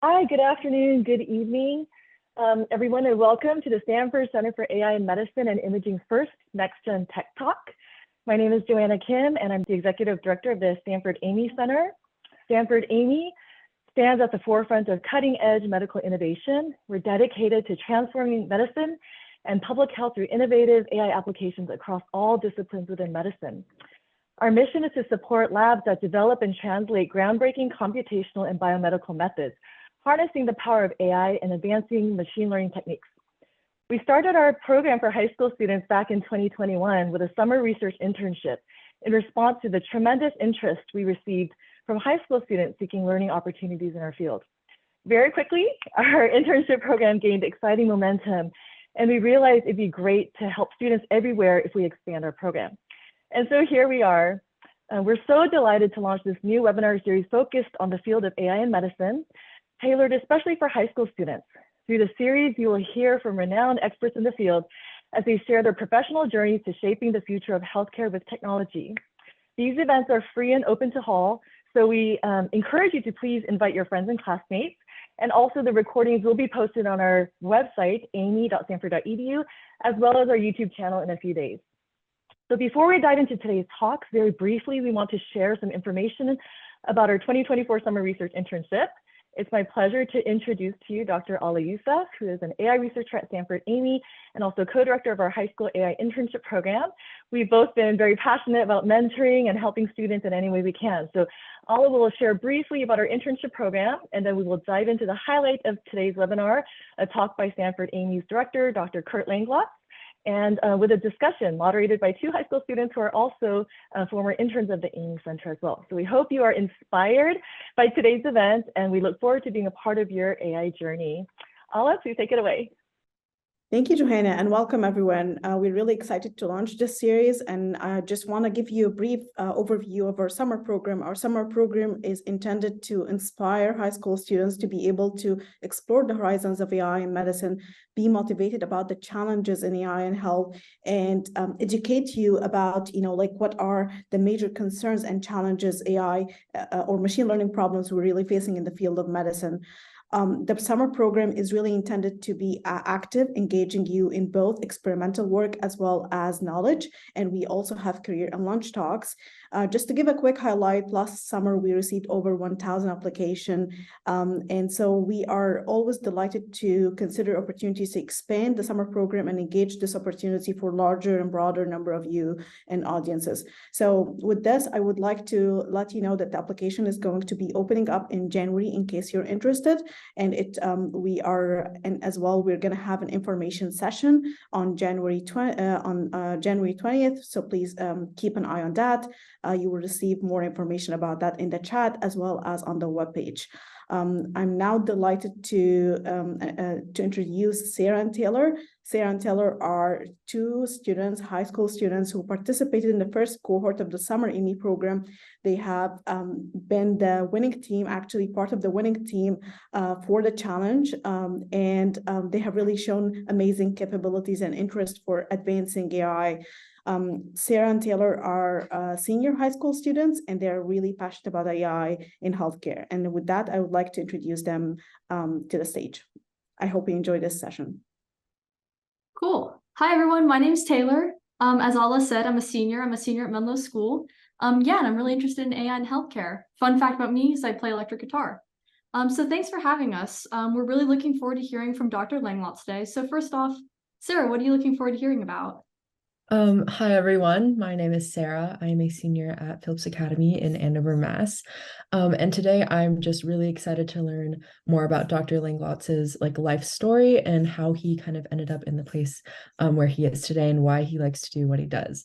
Hi, good afternoon, good evening, everyone, and welcome to the Stanford Center for AI in Medicine and Imaging First NextGen Tech Talk. My name is Joanna Kim, and I'm the Executive Director of the Stanford AIMI Center. Stanford AIMI stands at the forefront of cutting-edge medical innovation. We're dedicated to transforming medicine and public health through innovative AI applications across all disciplines within medicine. Our mission is to support labs that develop and translate groundbreaking computational and biomedical methods, harnessing the power of AI and advancing machine learning techniques. We started our program for high school students back in 2021 with a summer research internship in response to the tremendous interest we received from high school students seeking learning opportunities in our field. Very quickly, our internship program gained exciting momentum, and we realized it'd be great to help students everywhere if we expand our program. And so here we are. We're so delighted to launch this new webinar series focused on the field of AI in medicine, tailored especially for high school students. Through the series, you will hear from renowned experts in the field as they share their professional journeys to shaping the future of healthcare with technology. These events are free and open to all, so we encourage you to please invite your friends and classmates. And also the recordings will be posted on our website, aimi.stanford.edu, as well as our YouTube channel in a few days. So before we dive into today's talks, very briefly, we want to share some information about our 2024 Summer Research Internship. It's my pleasure to introduce to you Dr. Ala Youssef, who is an AI researcher at Stanford AIMI and also co-director of our high school AI internship program. We've both been very passionate about mentoring and helping students in any way we can. So Ala will share briefly about our internship program, and then we will dive into the highlight of today's webinar, a talk by Stanford AIMI's director, Dr. Kurt Langlotz, and with a discussion moderated by two high school students who are also former interns of the AIMI Center as well. So we hope you are inspired by today's event, and we look forward to being a part of your AI journey. Ala, please take it away. Thank you, Johanna, and welcome everyone. We're really excited to launch this series, and I just want to give you a brief overview of our summer program. Our summer program is intended to inspire high school students to be able to explore the horizons of AI in medicine, be motivated about the challenges in AI and health, and educate you about, what are the major concerns and challenges AI or machine learning problems we're really facing in the field of medicine. The summer program is really intended to be active, engaging you in both experimental work as well as knowledge. And we also have career and lunch talks. Just to give a quick highlight, last summer we received over 1,000 applications. And so we are always delighted to consider opportunities to expand the summer program and engage this opportunity for larger and broader number of you and audiences. So with this, I would like to let you know that the application is going to be opening up in January in case you're interested. And as well, we're going to have an information session on January 20th. So please keep an eye on that. You will receive more information about that in the chat as well as on the webpage. I'm now delighted to introduce Sarah and Taylor. Sarah and Taylor are two students, high school students, who participated in the first cohort of the summer AIMI program. They have been the winning team, actually part of the winning team for the challenge, and they have really shown amazing capabilities and interest for advancing AI. Sarah and Taylor are senior high school students, and they're really passionate about AI in healthcare. And with that, I would like to introduce them to the stage. I hope you enjoy this session. Cool. Hi, everyone. My name is Taylor. As Ala said, I'm a senior at Menlo School. And I'm really interested in AI and healthcare. Fun fact about me is I play electric guitar. So thanks for having us. We're really looking forward to hearing from Dr. Langlotz today. So first off, Sarah, what are you looking forward to hearing about? Hi, everyone. My name is Sarah. I am a senior at Phillips Academy in Andover, Mass. And today I'm just really excited to learn more about Dr. Langlotz's life story and how he kind of ended up in the place where he is today and why he likes to do what he does.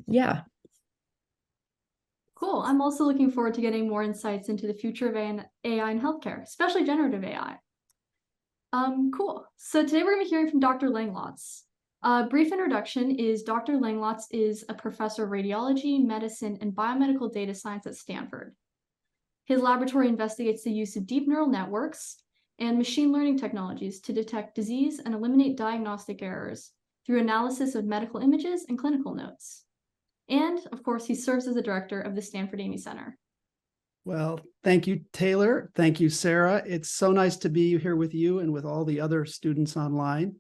Yeah. Cool. I'm also looking forward to getting more insights into the future of AI in healthcare, especially generative AI. Cool. So today we're going to be hearing from Dr. Langlotz. Brief introduction is Dr. Langlotz is a professor of radiology, medicine, and biomedical data science at Stanford. His laboratory investigates the use of deep neural networks and machine learning technologies to detect disease and eliminate diagnostic errors through analysis of medical images and clinical notes. And, of course, he serves as the director of the Stanford AIMI Center. Well, thank you, Taylor. Thank you, Sarah. It's so nice to be here with you and with all the other students online.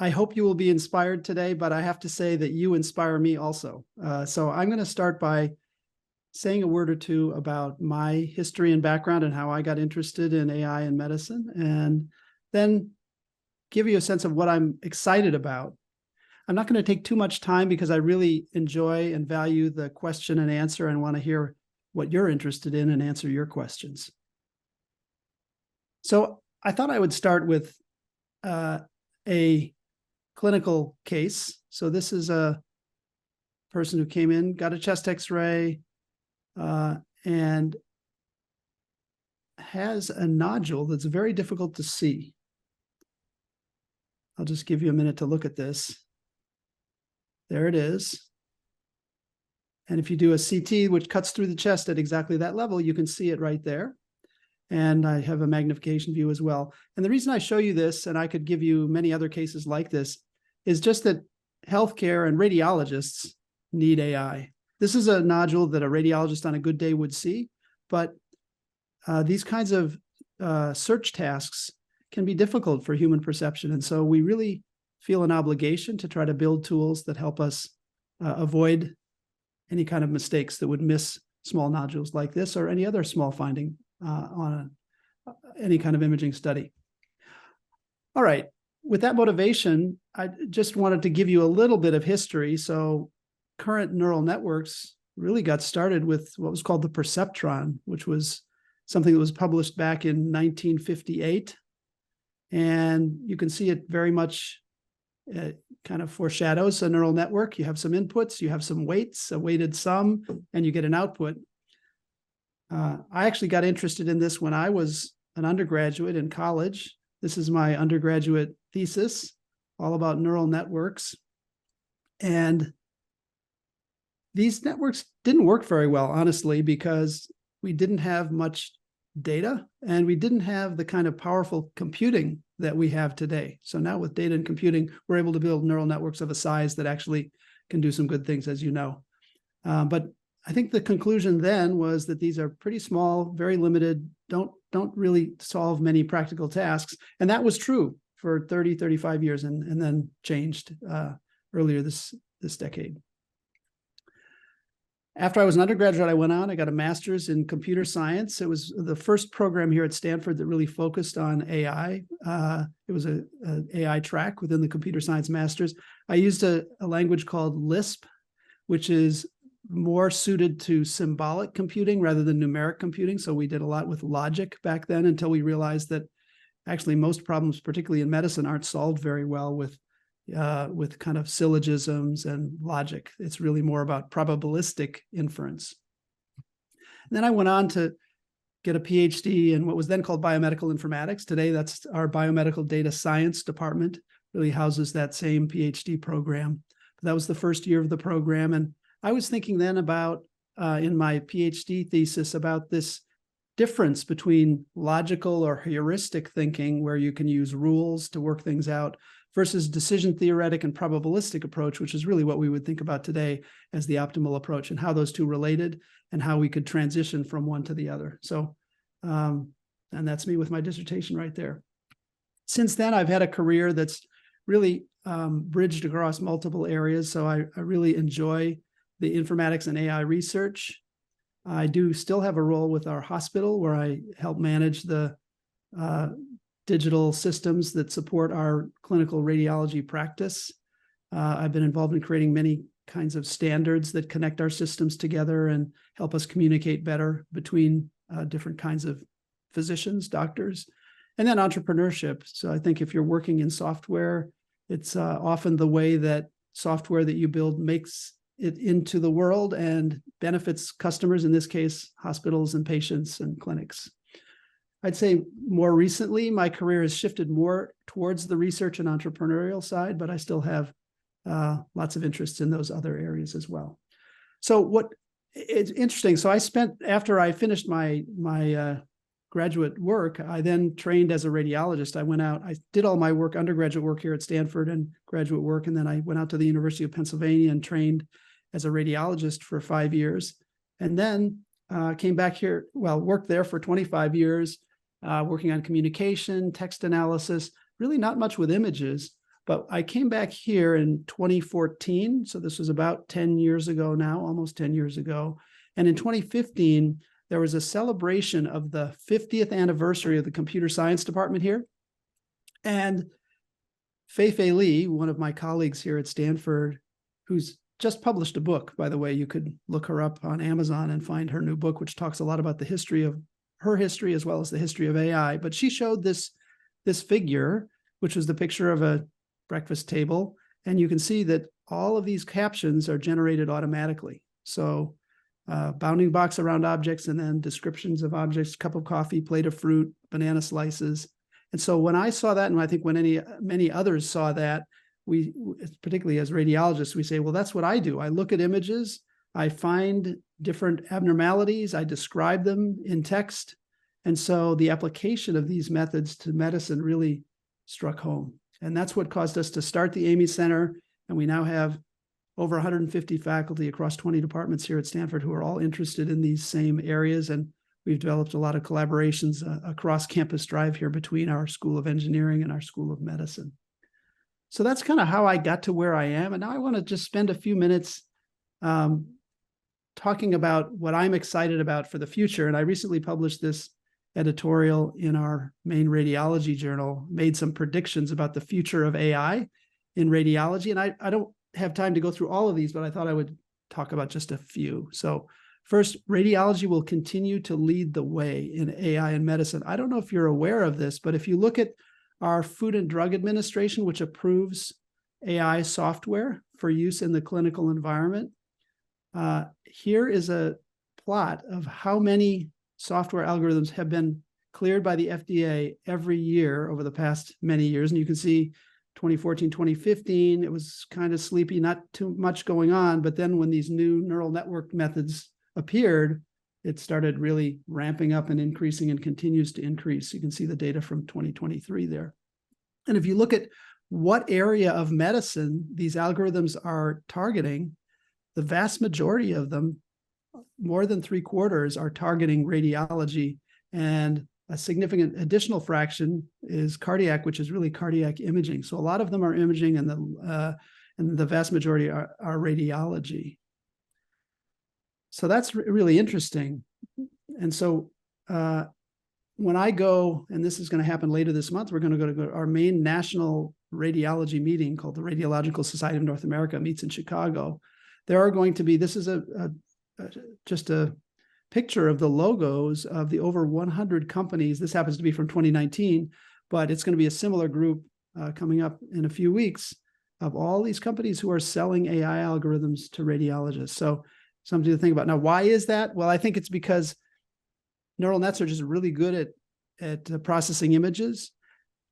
I hope you will be inspired today, but I have to say that you inspire me also. So I'm going to start by saying a word or two about my history and background and how I got interested in AI and medicine, and then give you a sense of what I'm excited about. I'm not going to take too much time because I really enjoy and value the question and answer and want to hear what you're interested in and answer your questions. So I thought I would start with a clinical case. So this is a person who came in, got a chest X-ray, and has a nodule that's very difficult to see. I'll just give you a minute to look at this. There it is. And if you do a CT, which cuts through the chest at exactly that level, you can see it right there. And I have a magnification view as well. And the reason I show you this, and I could give you many other cases like this, is just that healthcare and radiologists need AI. This is a nodule that a radiologist on a good day would see, but these kinds of search tasks can be difficult for human perception. And so we really feel an obligation to try to build tools that help us avoid any kind of mistakes that would miss small nodules like this or any other small finding on any kind of imaging study. All right, with that motivation, I just wanted to give you a little bit of history. So current neural networks really got started with what was called the perceptron, which was something that was published back in 1958. And you can see it very much kind of foreshadows a neural network. You have some inputs, you have some weights, a weighted sum, and you get an output. I actually got interested in this when I was an undergraduate in college. This is my undergraduate thesis, all about neural networks. And these networks didn't work very well, honestly, because we didn't have much data and we didn't have the kind of powerful computing that we have today. So now with data and computing, we're able to build neural networks of a size that actually can do some good things, as you know. But I think the conclusion then was that these are pretty small, very limited, don't really solve many practical tasks. And that was true for 30, 35 years and then changed earlier this decade. After I was an undergraduate, I went on, I got a master's in computer science. It was the first program here at Stanford that really focused on AI. It was an AI track within the computer science master's. I used a language called Lisp, which is more suited to symbolic computing rather than numeric computing. So we did a lot with logic back then until we realized that actually most problems, particularly in medicine, aren't solved very well with kind of syllogisms and logic. It's really more about probabilistic inference. And then I went on to get a PhD in what was then called biomedical informatics. Today, that's our biomedical data science department, really houses that same PhD program. But that was the first year of the program. And I was thinking then about, in my PhD thesis, about this difference between logical or heuristic thinking, where you can use rules to work things out, versus decision theoretic and probabilistic approach, which is really what we would think about today as the optimal approach, and how those two related and how we could transition from one to the other. So, and that's me with my dissertation right there. Since then, I've had a career that's really bridged across multiple areas. So I really enjoy the informatics and AI research. I do still have a role with our hospital where I help manage the digital systems that support our clinical radiology practice. I've been involved in creating many kinds of standards that connect our systems together and help us communicate better between different kinds of physicians, doctors, and then entrepreneurship. So I think if you're working in software, it's often the way that software that you build makes it into the world and benefits customers, in this case, hospitals and patients and clinics. I'd say more recently, my career has shifted more towards the research and entrepreneurial side, but I still have lots of interests in those other areas as well. So it's interesting. So after I finished my graduate work, I then trained as a radiologist. I went out, I did all my work, undergraduate work here at Stanford and graduate work. And then I went out to the University of Pennsylvania and trained as a radiologist for 5 years. And then came back here, well, worked there for 25 years, working on communication, text analysis, really not much with images. But I came back here in 2014. So this was about 10 years ago now, almost 10 years ago. And in 2015, there was a celebration of the 50th anniversary of the computer science department here. And Fei-Fei Li, one of my colleagues here at Stanford, who's just published a book, by the way, you could look her up on Amazon and find her new book, which talks a lot about the history of her history as well as the history of AI. But she showed this figure, which was the picture of a breakfast table. And you can see that all of these captions are generated automatically. So bounding box around objects and then descriptions of objects, cup of coffee, plate of fruit, banana slices. And so when I saw that, and I think when many others saw that, we, particularly as radiologists, we say, well, that's what I do. I look at images, I find different abnormalities, I describe them in text. And so the application of these methods to medicine really struck home. And that's what caused us to start the AIMI Center. And we now have over 150 faculty across 20 departments here at Stanford who are all interested in these same areas. And we've developed a lot of collaborations across Campus Drive here between our School of Engineering and our School of Medicine. So that's kind of how I got to where I am. And now I want to just spend a few minutes talking about what I'm excited about for the future. And I recently published this editorial in our main radiology journal, made some predictions about the future of AI in radiology. And I don't have time to go through all of these, but I thought I would talk about just a few. So first, radiology will continue to lead the way in AI in medicine. I don't know if you're aware of this, but if you look at our Food and Drug Administration, which approves AI software for use in the clinical environment, here is a plot of how many software algorithms have been cleared by the FDA every year over the past many years. And you can see 2014, 2015, it was kind of sleepy, not too much going on. But then when these new neural network methods appeared, it started really ramping up and increasing and continues to increase. You can see the data from 2023 there. And if you look at what area of medicine these algorithms are targeting, the vast majority of them, more than 3/4, are targeting radiology, and a significant additional fraction is cardiac, which is really cardiac imaging. So a lot of them are imaging, and the vast majority are radiology. So that's really interesting. And so when I go, and this is going to happen later this month, we're going to go to our main national radiology meeting called the Radiological Society of North America. It meets in Chicago. There are going to be, this is just a picture of the logos of the over 100 companies. This happens to be from 2019, but it's going to be a similar group coming up in a few weeks of all these companies who are selling AI algorithms to radiologists. So something to think about. Now, why is that? Well, I think it's because neural nets are just really good at processing images.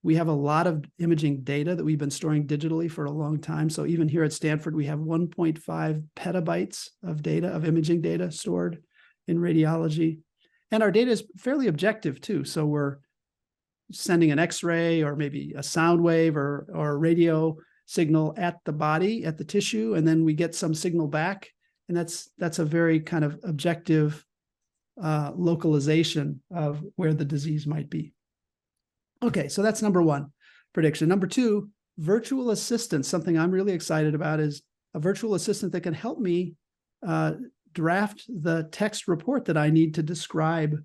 We have a lot of imaging data that we've been storing digitally for a long time. So even here at Stanford, we have 1.5 petabytes of data, of imaging data stored in radiology. And our data is fairly objective too. So we're sending an X-ray or maybe a sound wave or a radio signal at the body, at the tissue, and then we get some signal back. And that's a very kind of objective localization of where the disease might be. Okay, so that's number one prediction. Number two, virtual assistants. Something I'm really excited about is a virtual assistant that can help me draft the text report that I need to describe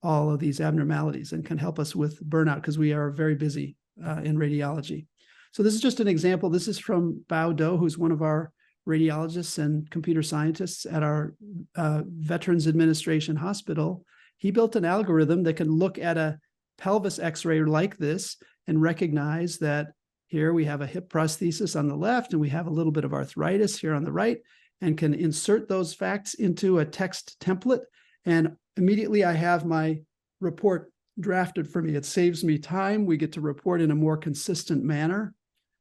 all of these abnormalities and can help us with burnout because we are very busy in radiology. So this is just an example. This is from Bao Do, who's one of our radiologists and computer scientists at our Veterans Administration Hospital. He built an algorithm that can look at a pelvis X-ray like this and recognize that here we have a hip prosthesis on the left and we have a little bit of arthritis here on the right, and can insert those facts into a text template. And immediately I have my report drafted for me. It saves me time. We get to report in a more consistent manner.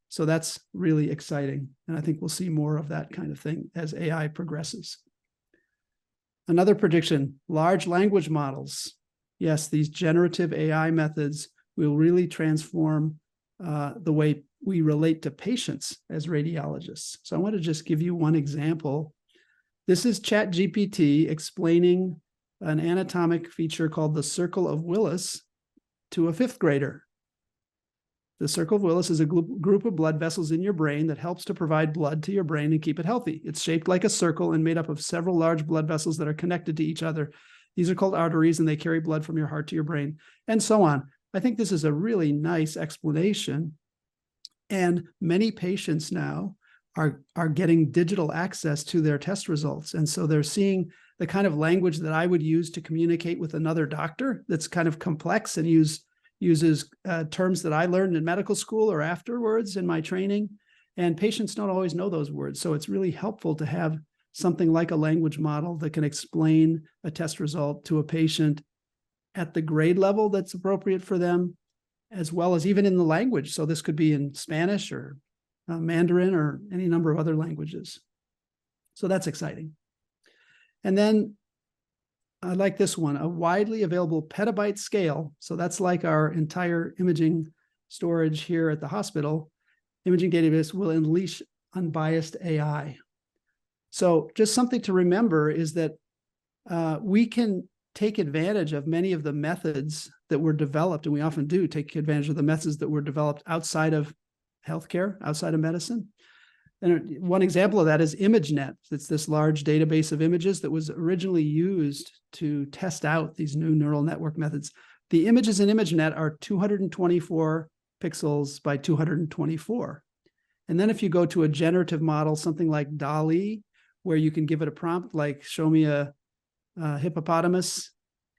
So that's really exciting. And I think we'll see more of that kind of thing as AI progresses. Another prediction, large language models. Yes, these generative AI methods will really transform the way we relate to patients as radiologists. So I want to just give you one example. This is ChatGPT explaining an anatomic feature called the Circle of Willis to a fifth grader. The Circle of Willis is a group of blood vessels in your brain that helps to provide blood to your brain and keep it healthy. It's shaped like a circle and made up of several large blood vessels that are connected to each other. These are called arteries, and they carry blood from your heart to your brain, and so on. I think this is a really nice explanation. And many patients now are getting digital access to their test results. And so they're seeing the kind of language that I would use to communicate with another doctor that's kind of complex and uses terms that I learned in medical school or afterwards in my training. And patients don't always know those words. So it's really helpful to have something like a language model that can explain a test result to a patient at the grade level that's appropriate for them, as well as even in the language. So this could be in Spanish or Mandarin or any number of other languages. So that's exciting. And then I like this one, a widely available petabyte scale. So that's like our entire imaging storage here at the hospital. Imaging database will unleash unbiased AI. So just something to remember is that we can take advantage of many of the methods that were developed, and we often do take advantage of the methods that were developed outside of healthcare, outside of medicine. And one example of that is ImageNet. It's this large database of images that was originally used to test out these new neural network methods. The images in ImageNet are 224 pixels by 224. And then if you go to a generative model, something like DALL-E, where you can give it a prompt like, show me a hippopotamus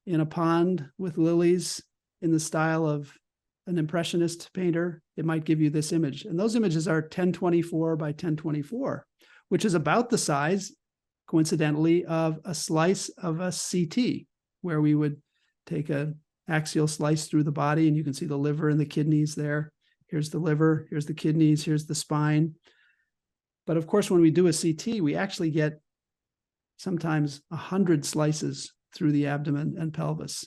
in a pond with lilies in the style of an impressionist painter, it might give you this image. And those images are 1024 by 1024, which is about the size, coincidentally, of a slice of a CT, where we would take an axial slice through the body, and you can see the liver and the kidneys there. Here's the liver, here's the kidneys, here's the spine. But of course, when we do a CT, we actually get sometimes 100 slices through the abdomen and pelvis.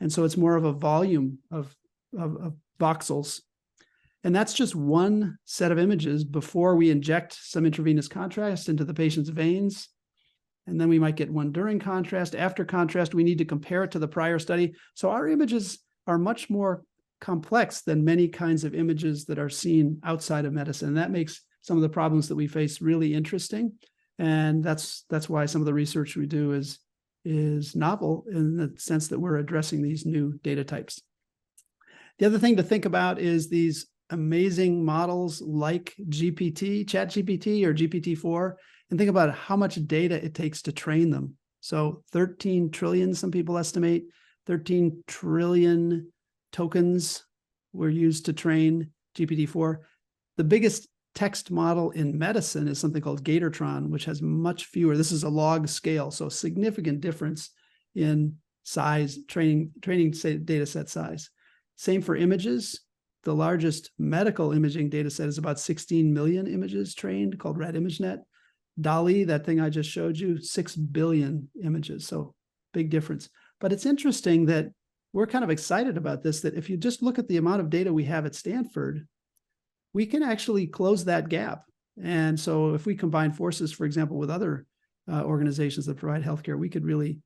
And so it's more of a volume of voxels. And that's just one set of images before we inject some intravenous contrast into the patient's veins. And then we might get one during contrast. After contrast, we need to compare it to the prior study. So our images are much more complex than many kinds of images that are seen outside of medicine. And that makes some of the problems that we face really interesting. And that's why some of the research we do is novel in the sense that we're addressing these new data types. The other thing to think about is these amazing models like ChatGPT or GPT-4, and think about how much data it takes to train them. So 13 trillion, some people estimate, 13 trillion tokens were used to train GPT-4. The biggest text model in medicine is something called Gatortron, which has much fewer. This is a log scale, so significant difference in size, training data set size. Same for images. The largest medical imaging data set is about 16 million images trained, called Red ImageNet. DALL-E, that thing I just showed you, 6 billion images. So big difference. But it's interesting that we're kind of excited about this, that if you just look at the amount of data we have at Stanford, we can actually close that gap. And so if we combine forces, for example, with other organizations that provide healthcare, we could really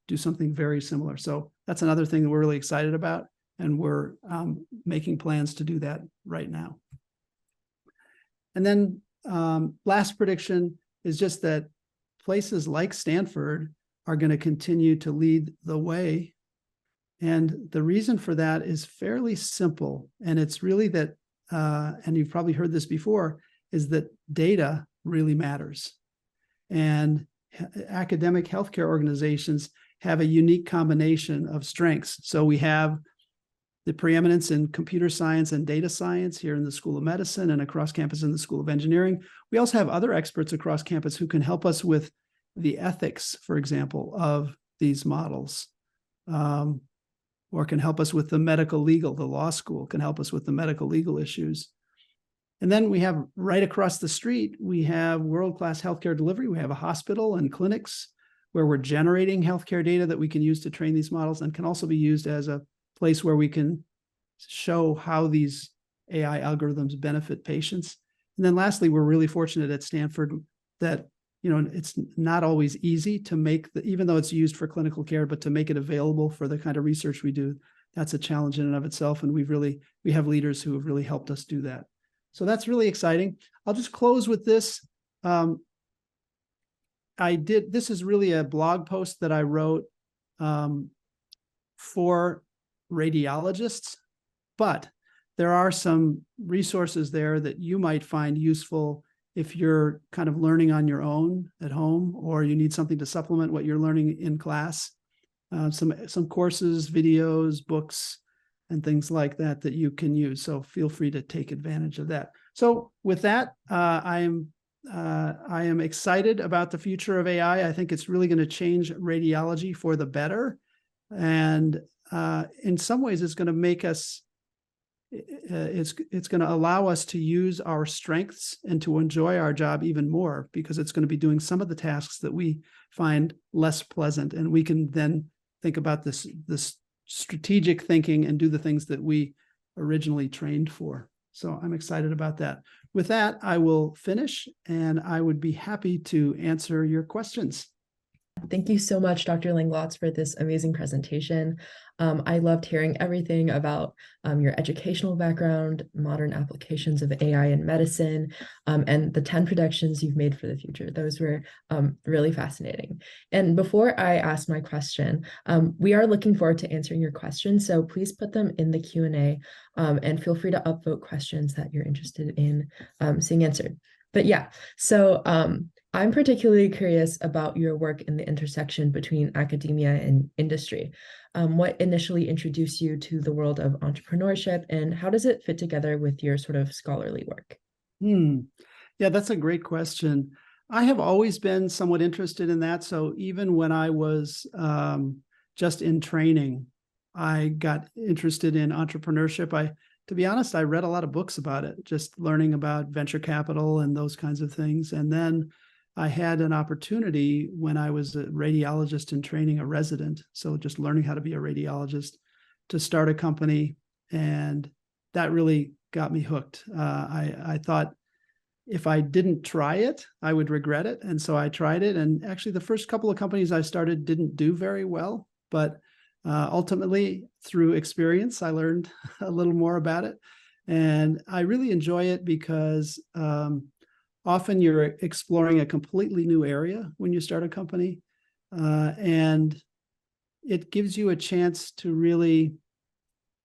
do something very similar. So that's another thing that we're really excited about. And we're making plans to do that right now. And then last prediction is just that places like Stanford are going to continue to lead the way. And the reason for that is fairly simple. And it's really that, and you've probably heard this before, is that data really matters. And academic healthcare organizations have a unique combination of strengths. So we have the preeminence in computer science and data science here in the School of Medicine and across campus in the School of Engineering. We also have other experts across campus who can help us with the ethics, for example, of these models, or can help us with the medical legal. The law school can help us with the medical legal issues. And then we have right across the street, we have world-class healthcare delivery. We have a hospital and clinics where we're generating healthcare data that we can use to train these models, and can also be used as a place where we can show how these AI algorithms benefit patients. And then lastly, we're really fortunate at Stanford that it's not always easy to make even though it's used for clinical care, but to make it available for the kind of research we do, that's a challenge in and of itself. And we have leaders who have really helped us do that. So that's really exciting. I'll just close with this. This is really a blog post that I wrote for radiologists, but there are some resources there that you might find useful if you're kind of learning on your own at home, or you need something to supplement what you're learning in class. Some courses, videos, books, and things like that you can use. So feel free to take advantage of that. So with that, I am excited about the future of AI. I think it's really going to change radiology for the better. And in some ways, it's going to make us, it's going to allow us to use our strengths and to enjoy our job even more, because it's going to be doing some of the tasks that we find less pleasant. And we can then think about this strategic thinking and do the things that we originally trained for. So I'm excited about that. With that, I will finish, and I would be happy to answer your questions. Thank you so much, Dr. Langlotz, for this amazing presentation. I loved hearing everything about your educational background, modern applications of AI in medicine, and the 10 predictions you've made for the future. Those were really fascinating. And before I ask my question, we are looking forward to answering your questions, so please put them in the Q&A and feel free to upvote questions that you're interested in seeing answered. But yeah, so I'm particularly curious about your work in the intersection between academia and industry. What initially introduced you to the world of entrepreneurship, and how does it fit together with your sort of scholarly work? Yeah, that's a great question. I have always been somewhat interested in that. So even when I was just in training, I got interested in entrepreneurship. To be honest, I read a lot of books about it, just learning about venture capital and those kinds of things. And then I had an opportunity when I was a radiologist in training, a resident, so just learning how to be a radiologist, to start a company. And that really got me hooked. I thought if I didn't try it, I would regret it. And so I tried it. And actually, the first couple of companies I started didn't do very well. But ultimately, through experience, I learned a little more about it. And I really enjoy it because often you're exploring a completely new area when you start a company. And it gives you a chance to really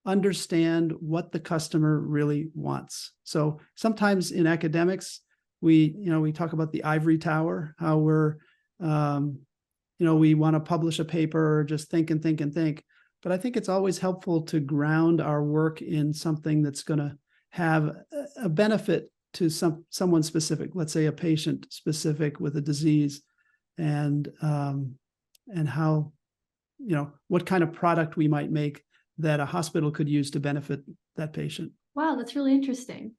understand what the customer really wants. So sometimes in academics, we talk about the ivory tower, how we're, we want to publish a paper or just think and think and think. But I think it's always helpful to ground our work in something that's going to have a benefit to someone specific, let's say a patient specific with a disease, and how, what kind of product we might make that a hospital could use to benefit that patient. Wow, that's really interesting.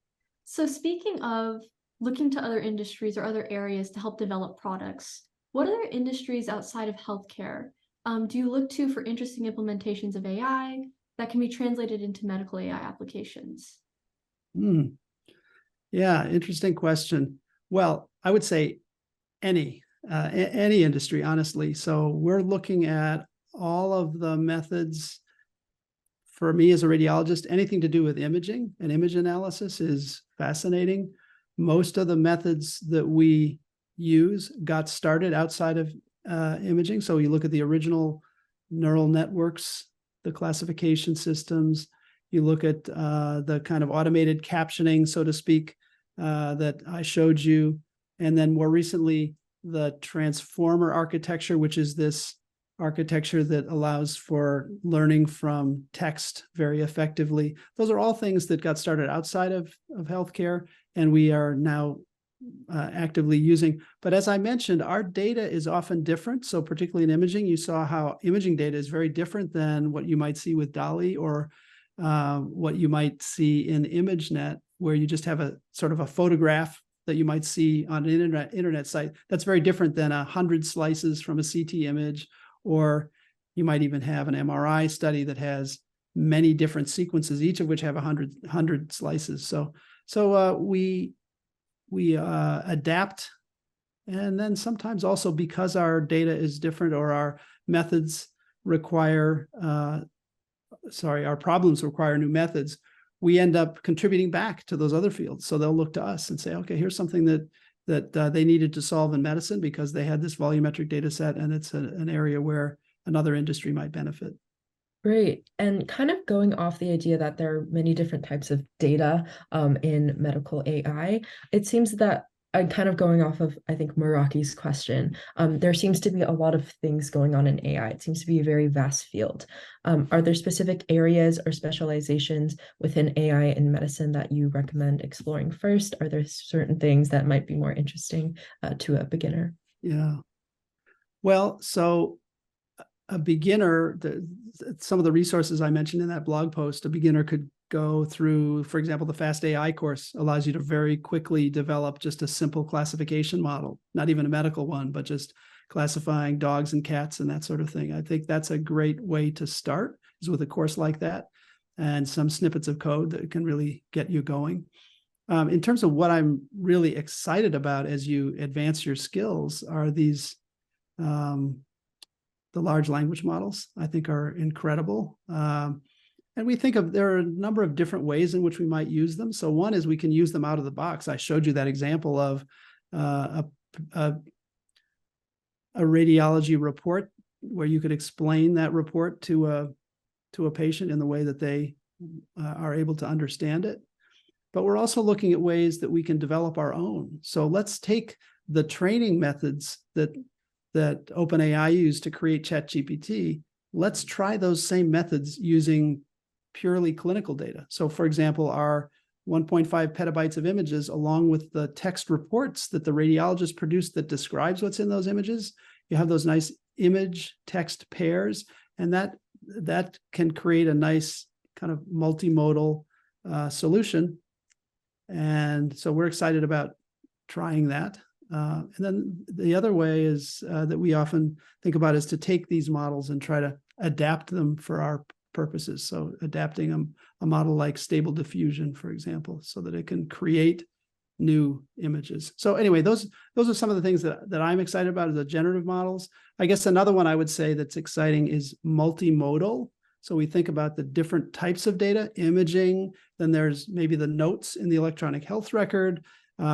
So speaking of looking to other industries or other areas to help develop products, what other industries outside of healthcare do you look to for interesting implementations of AI that can be translated into medical AI applications? Yeah, interesting question. Well, I would say any industry, honestly. So we're looking at all of the methods. For me as a radiologist, anything to do with imaging and image analysis is fascinating. Most of the methods that we use got started outside of imaging. So you look at the original neural networks, the classification systems, you look at the kind of automated captioning, so to speak, that I showed you. And then more recently, the transformer architecture, which is this architecture that allows for learning from text very effectively. Those are all things that got started outside of healthcare, and we are now actively using. But as I mentioned, our data is often different. So particularly in imaging, you saw how imaging data is very different than what you might see with DALI or what you might see in ImageNet, where you just have a sort of a photograph that you might see on an internet site. That's very different than 100 slices from a CT image, or you might even have an MRI study that has many different sequences, each of which have 100 slices. So we adapt And then sometimes also because our data is different or our methods require, our problems require new methods, we end up contributing back to those other fields. So they'll look to us and say, okay, here's something that they needed to solve in medicine because they had this volumetric data set, and it's an area where another industry might benefit. Great. And kind of going off the idea that there are many different types of data in medical AI, it seems that I'm kind of going off of, I think, Meraki's question. There seems to be a lot of things going on in AI. It seems to be a very vast field. Are there specific areas or specializations within AI in medicine that you recommend exploring first? Are there certain things that might be more interesting to a beginner? Yeah. Well, so a beginner, some of the resources I mentioned in that blog post, a beginner could go through, for example, the Fast AI course allows you to very quickly develop just a simple classification model, not even a medical one, but just classifying dogs and cats and that sort of thing. I think that's a great way to start, is with a course like that and some snippets of code that can really get you going. In terms of what I'm really excited about as you advance your skills are these, the large language models, I think, are incredible. And we think there are a number of different ways in which we might use them. So one is we can use them out of the box. I showed you that example of a radiology report where you could explain that report to a patient in the way that they are able to understand it. But we're also looking at ways that we can develop our own. So let's take the training methods that OpenAI used to create ChatGPT. Let's try those same methods using purely clinical data. So for example, our 1.5 petabytes of images, along with the text reports that the radiologist produced that describes what's in those images, you have those nice image text pairs, and that can create a nice kind of multimodal solution. And so we're excited about trying that. And then the other way is that we often think about is to take these models and try to adapt them for our purposes. So adapting a model like Stable Diffusion, for example, so that it can create new images. So anyway, those are some of the things that I'm excited about, is the generative models. I guess another one I would say that's exciting is multimodal. So we think about the different types of data, imaging, then there's maybe the notes in the electronic health record,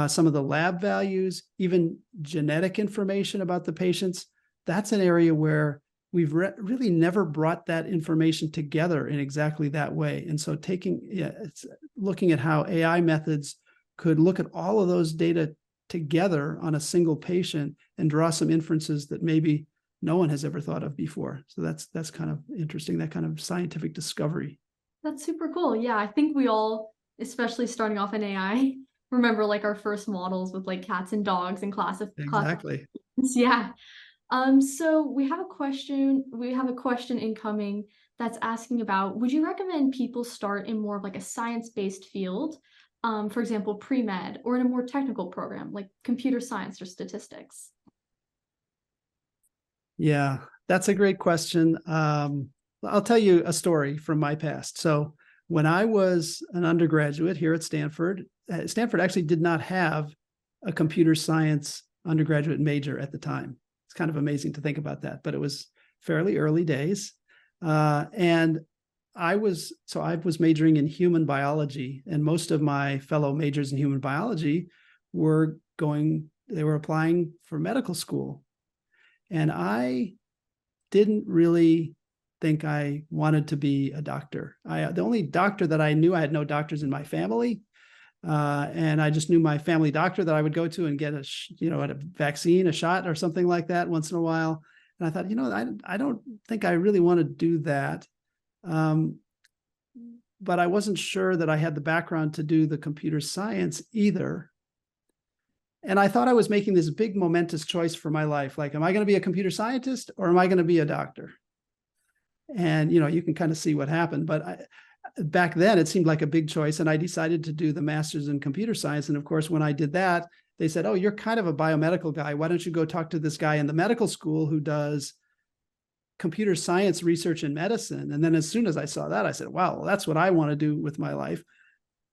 some of the lab values, even genetic information about the patients. That's an area where we've really never brought that information together in exactly that way. And so it's looking at how AI methods could look at all of those data together on a single patient and draw some inferences that maybe no one has ever thought of before. So that's kind of interesting, that kind of scientific discovery. That's super cool. Yeah, I think we all, especially starting off in AI, remember like our first models with like cats and dogs and Exactly. Yeah. So we have a question incoming that's asking about, would you recommend people start in more of like a science-based field, for example, pre-med, or in a more technical program like computer science or statistics? Yeah, that's a great question. I'll tell you a story from my past. So when I was an undergraduate here at Stanford, Stanford actually did not have a computer science undergraduate major at the time. It's kind of amazing to think about that, but it was fairly early days. And I was majoring in human biology, and most of my fellow majors in human biology were applying for medical school. And I didn't really think I wanted to be a doctor. The only doctor that I knew, I had no doctors in my family. And I just knew my family doctor that I would go to and get a vaccine, a shot or something like that once in a while. And I thought, I don't think I really want to do that. But I wasn't sure that I had the background to do the computer science either. And I thought I was making this big momentous choice for my life. Like, am I going to be a computer scientist or am I going to be a doctor? And, you can kind of see what happened. But back then it seemed like a big choice. And I decided to do the master's in computer science. And of course, when I did that, they said, oh, you're kind of a biomedical guy. Why don't you go talk to this guy in the medical school who does computer science research in medicine? And then as soon as I saw that, I said, wow, well, that's what I want to do with my life.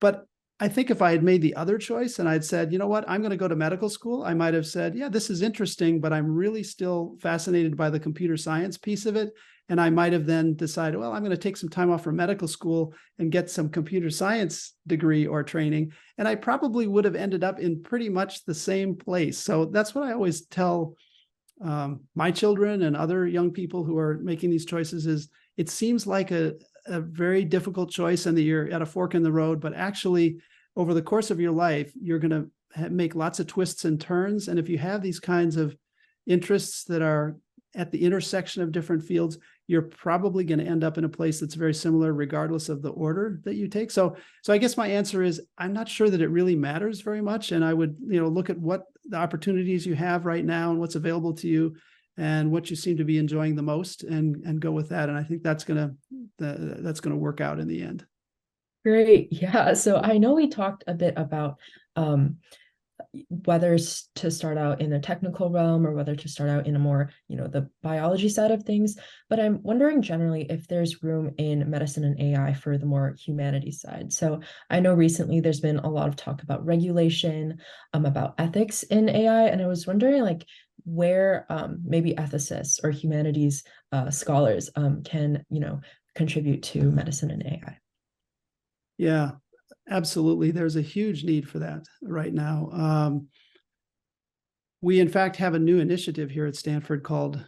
But I think if I had made the other choice and I'd said, you know what, I'm going to go to medical school, I might have said, yeah, this is interesting, but I'm really still fascinated by the computer science piece of it. And I might have then decided, well, I'm going to take some time off from medical school and get some computer science degree or training. And I probably would have ended up in pretty much the same place. So that's what I always tell my children and other young people who are making these choices is it seems like a very difficult choice and that you're at a fork in the road, but actually over the course of your life, you're going to make lots of twists and turns. And if you have these kinds of interests that are at the intersection of different fields, you're probably going to end up in a place that's very similar, regardless of the order that you take. So I guess my answer is I'm not sure that it really matters very much. And I would, look at what the opportunities you have right now and what's available to you and what you seem to be enjoying the most and go with that. And I think that's going to work out in the end. Great. Yeah. So I know we talked a bit about whether to start out in the technical realm or whether to start out in a more, the biology side of things. But I'm wondering generally if there's room in medicine and AI for the more humanities side. So I know recently there's been a lot of talk about regulation, about ethics in AI. And I was wondering where maybe ethicists or humanities scholars can, contribute to medicine and AI. Yeah, absolutely. There's a huge need for that right now. We, in fact, have a new initiative here at Stanford called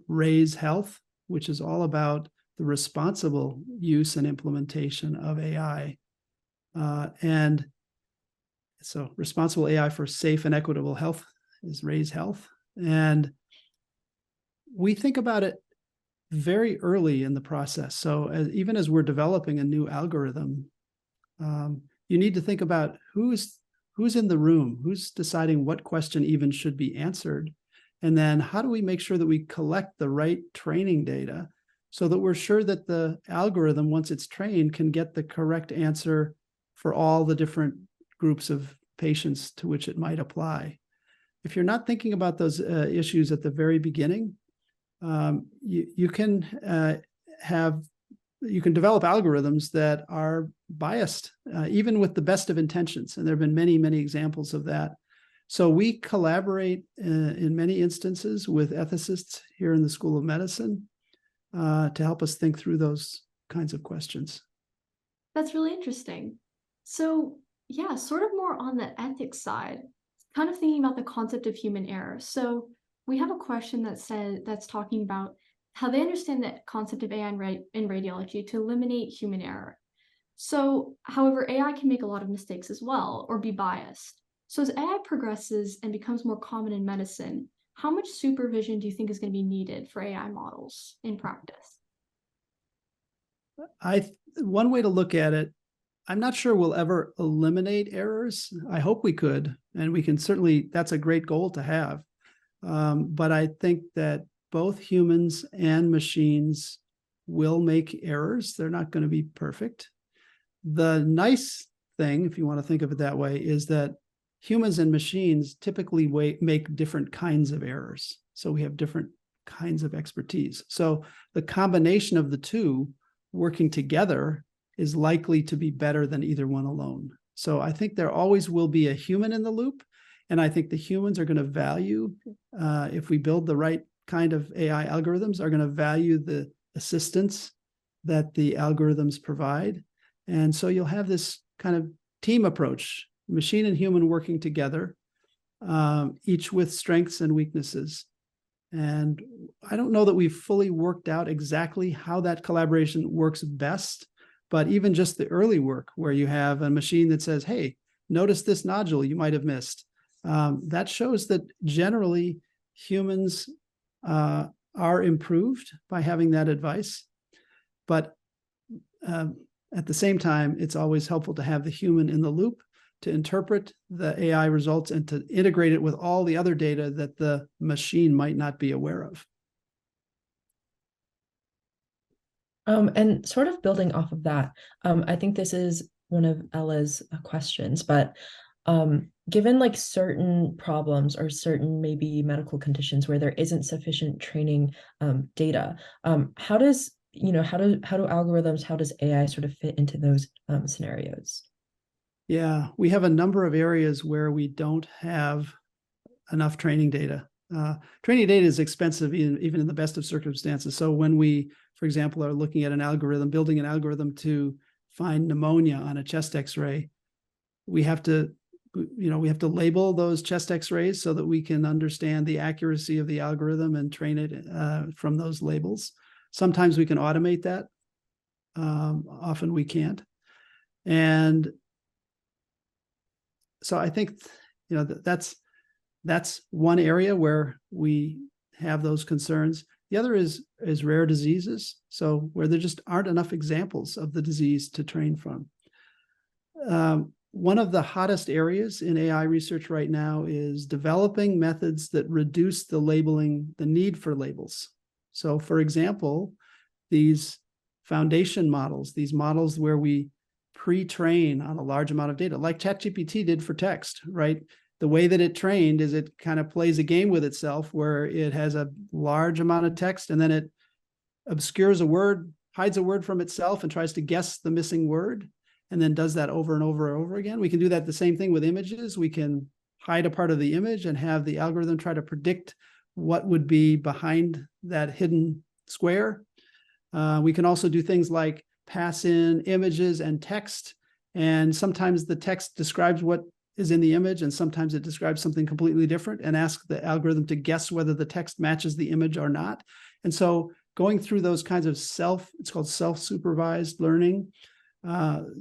Raise Health, which is all about the responsible use and implementation of AI. And so responsible AI for safe and equitable health is Raise Health. And we think about it very early in the process. So even as we're developing a new algorithm, you need to think about who's in the room, who's deciding what question even should be answered. And then how do we make sure that we collect the right training data so that we're sure that the algorithm, once it's trained, can get the correct answer for all the different groups of patients to which it might apply. If you're not thinking about those issues at the very beginning, you can develop algorithms that are biased, even with the best of intentions. And there have been many, many examples of that. So we collaborate in many instances with ethicists here in the School of Medicine to help us think through those kinds of questions. That's really interesting. So yeah, sort of more on the ethics side, kind of thinking about the concept of human error. So we have a question that's talking about how they understand the concept of AI in radiology to eliminate human error. So, however, AI can make a lot of mistakes as well or be biased. So as AI progresses and becomes more common in medicine, how much supervision do you think is going to be needed for AI models in practice? One way to look at it, I'm not sure we'll ever eliminate errors. I hope we could, and we can certainly, that's a great goal to have. But I think that both humans and machines will make errors. They're not going to be perfect. The nice thing, if you want to think of it that way, is that humans and machines typically make different kinds of errors. So we have different kinds of expertise. So the combination of the two working together is likely to be better than either one alone. So I think there always will be a human in the loop. And I think the humans are going to value, if we build the right kind of AI algorithms, are going to value the assistance that the algorithms provide. And so you'll have this kind of team approach, machine and human working together, each with strengths and weaknesses. And I don't know that we've fully worked out exactly how that collaboration works best, but even just the early work where you have a machine that says, hey, notice this nodule you might have missed. That shows that generally humans are improved by having that advice. But at the same time, it's always helpful to have the human in the loop to interpret the AI results and to integrate it with all the other data that the machine might not be aware of. And sort of building off of that, I think this is one of Ella's questions, but given like certain problems or certain maybe medical conditions where there isn't sufficient training data, how do algorithms, how does AI sort of fit into those scenarios? Yeah, we have a number of areas where we don't have enough training data. Training data is expensive even in the best of circumstances. So when we, for example, are looking at an algorithm, building an algorithm to find pneumonia on a chest X-ray, we have to label those chest X-rays so that we can understand the accuracy of the algorithm and train it from those labels. Sometimes we can automate that. Often we can't. And so I think, that's one area where we have those concerns. The other is rare diseases. So where there just aren't enough examples of the disease to train from. One of the hottest areas in AI research right now is developing methods that reduce the need for labels. So for example, these foundation models, these models where we pre-train on a large amount of data, like ChatGPT did for text, right? The way that it trained is it kind of plays a game with itself where it has a large amount of text and then it obscures a word, hides a word from itself and tries to guess the missing word, and then does that over and over and over again. We can do that the same thing with images. We can hide a part of the image and have the algorithm try to predict what would be behind that hidden square. We can also do things like pass in images and text, and sometimes the text describes what is in the image, and sometimes it describes something completely different, and ask the algorithm to guess whether the text matches the image or not. And so going through those kinds of it's called self-supervised learning,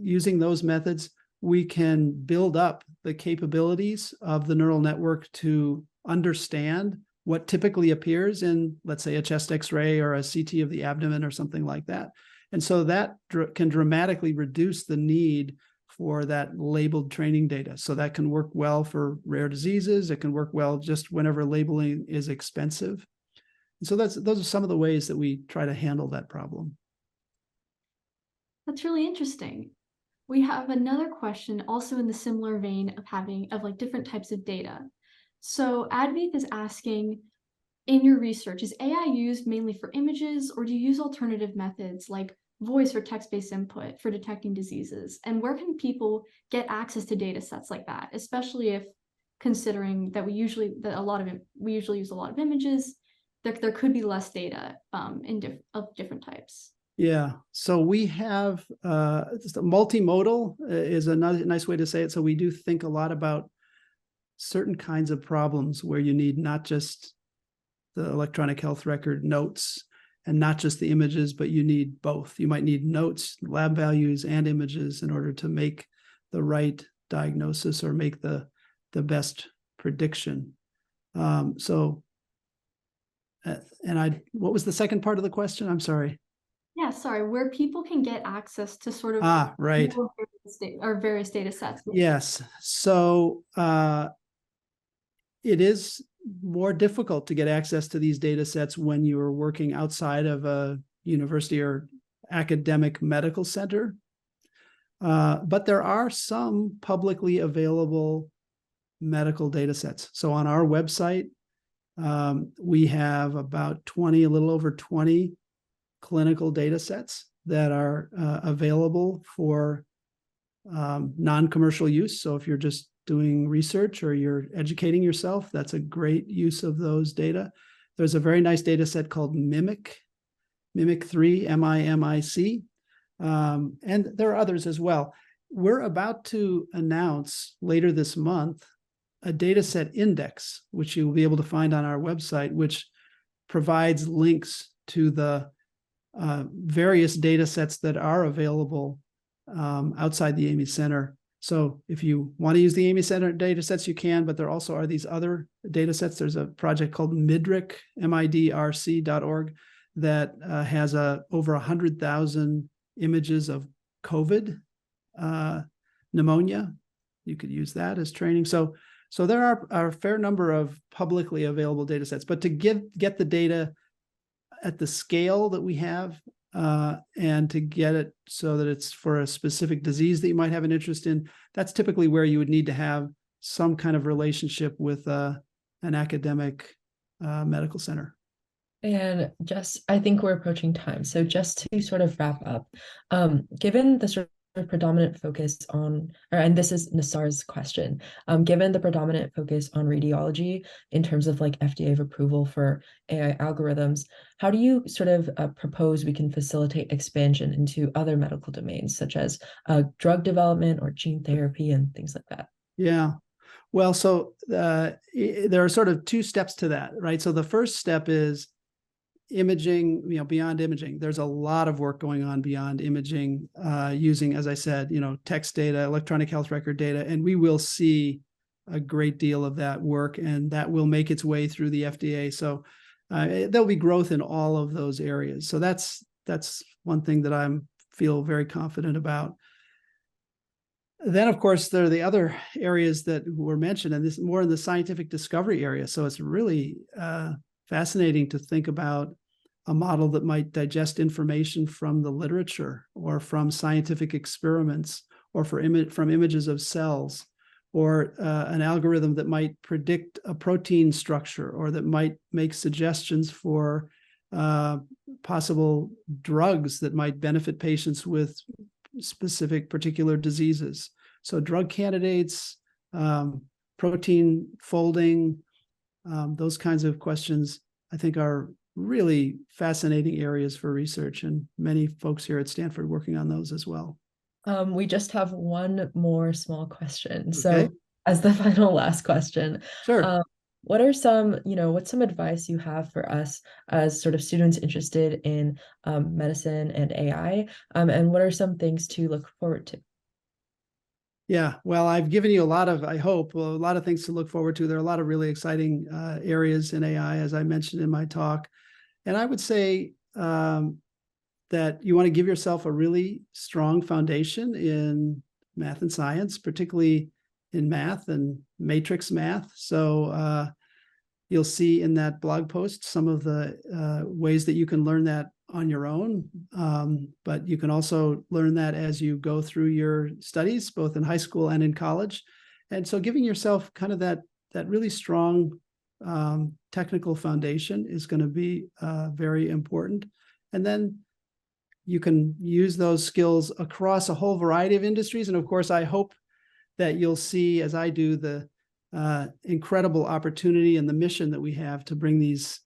using those methods, we can build up the capabilities of the neural network to understand what typically appears in, let's say, a chest X-ray or a CT of the abdomen or something like that. And so that can dramatically reduce the need for that labeled training data. So that can work well for rare diseases. It can work well just whenever labeling is expensive. And so those are some of the ways that we try to handle that problem. That's really interesting. We have another question also in the similar vein of different types of data. So Adveith is asking, in your research, is AI used mainly for images, or do you use alternative methods like voice or text-based input for detecting diseases? And where can people get access to data sets like that, especially if considering that we usually use a lot of images, there could be less data of different types. Yeah, so we have just multimodal is another nice way to say it. So we do think a lot about certain kinds of problems where you need not just the electronic health record notes and not just the images, but you need both. You might need notes, lab values, and images in order to make the right diagnosis or make the best prediction. What was the second part of the question? I'm sorry. Yeah, sorry, where people can get access to sort of right. various data sets. Yes. So it is more difficult to get access to these data sets when you're working outside of a university or academic medical center. But there are some publicly available medical data sets. So on our website, we have about a little over 20 clinical data sets that are available for non-commercial use. So if you're just doing research or you're educating yourself, that's a great use of those data. There's a very nice data set called Mimic3, MIMIC, and there are others as well. We're about to announce later this month a data set index, which you will be able to find on our website, which provides links to the various data sets that are available outside the AIMI Center. So if you want to use the AIMI Center data sets, you can, but there also are these other data sets. There's a project called MIDRC, MIDRC.org, that has over 100,000 images of COVID pneumonia. You could use that as training. So there are a fair number of publicly available data sets, but to get the data at the scale that we have, and to get it so that it's for a specific disease that you might have an interest in, that's typically where you would need to have some kind of relationship with an academic medical center. And I think we're approaching time. So just to sort of wrap up, given the sort predominant focus on, and this is Nassar's question, given the predominant focus on radiology in terms of like FDA approval for AI algorithms, how do you sort of propose we can facilitate expansion into other medical domains, such as drug development or gene therapy and things like that? Yeah. Well, so there are sort of two steps to that, right? So the first step is imaging, beyond imaging. There's a lot of work going on beyond imaging, using, as I said, text data, electronic health record data, and we will see a great deal of that work, and that will make its way through the FDA. So there'll be growth in all of those areas. So that's one thing that I feel very confident about. Then, of course, there are the other areas that were mentioned, and this is more in the scientific discovery area. So it's really fascinating to think about a model that might digest information from the literature or from scientific experiments or from images of cells, or an algorithm that might predict a protein structure or that might make suggestions for possible drugs that might benefit patients with specific particular diseases. So drug candidates, protein folding, those kinds of questions, I think, are really fascinating areas for research, and many folks here at Stanford working on those as well. We just have one more small question. Okay. So as the final last question, Sure. what are some, what's some advice you have for us as sort of students interested in medicine and AI? And what are some things to look forward to? Yeah, well, I've given you I hope, a lot of things to look forward to. There are a lot of really exciting areas in AI, as I mentioned in my talk. And I would say that you want to give yourself a really strong foundation in math and science, particularly in math and matrix math. So you'll see in that blog post some of the ways that you can learn that on your own, but you can also learn that as you go through your studies, both in high school and in college. And so giving yourself kind of that really strong technical foundation is going to be very important. And then you can use those skills across a whole variety of industries. And of course, I hope that you'll see, as I do, the incredible opportunity and the mission that we have to bring these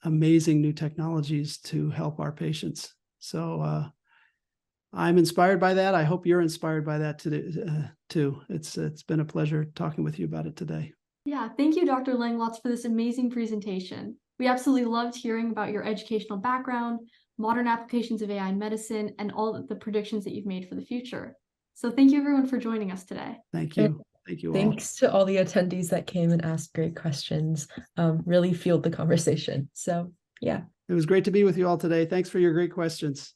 amazing new technologies to help our patients. So I'm inspired by that. I hope you're inspired by that too. It's been a pleasure talking with you about it today. Yeah, thank you, Dr. Langlotz, for this amazing presentation. We absolutely loved hearing about your educational background, modern applications of AI in medicine, and all of the predictions that you've made for the future. So thank you, everyone, for joining us today. Thank you. Thank you all. Thanks to all the attendees that came and asked great questions. Really fueled the conversation. So, yeah. It was great to be with you all today. Thanks for your great questions.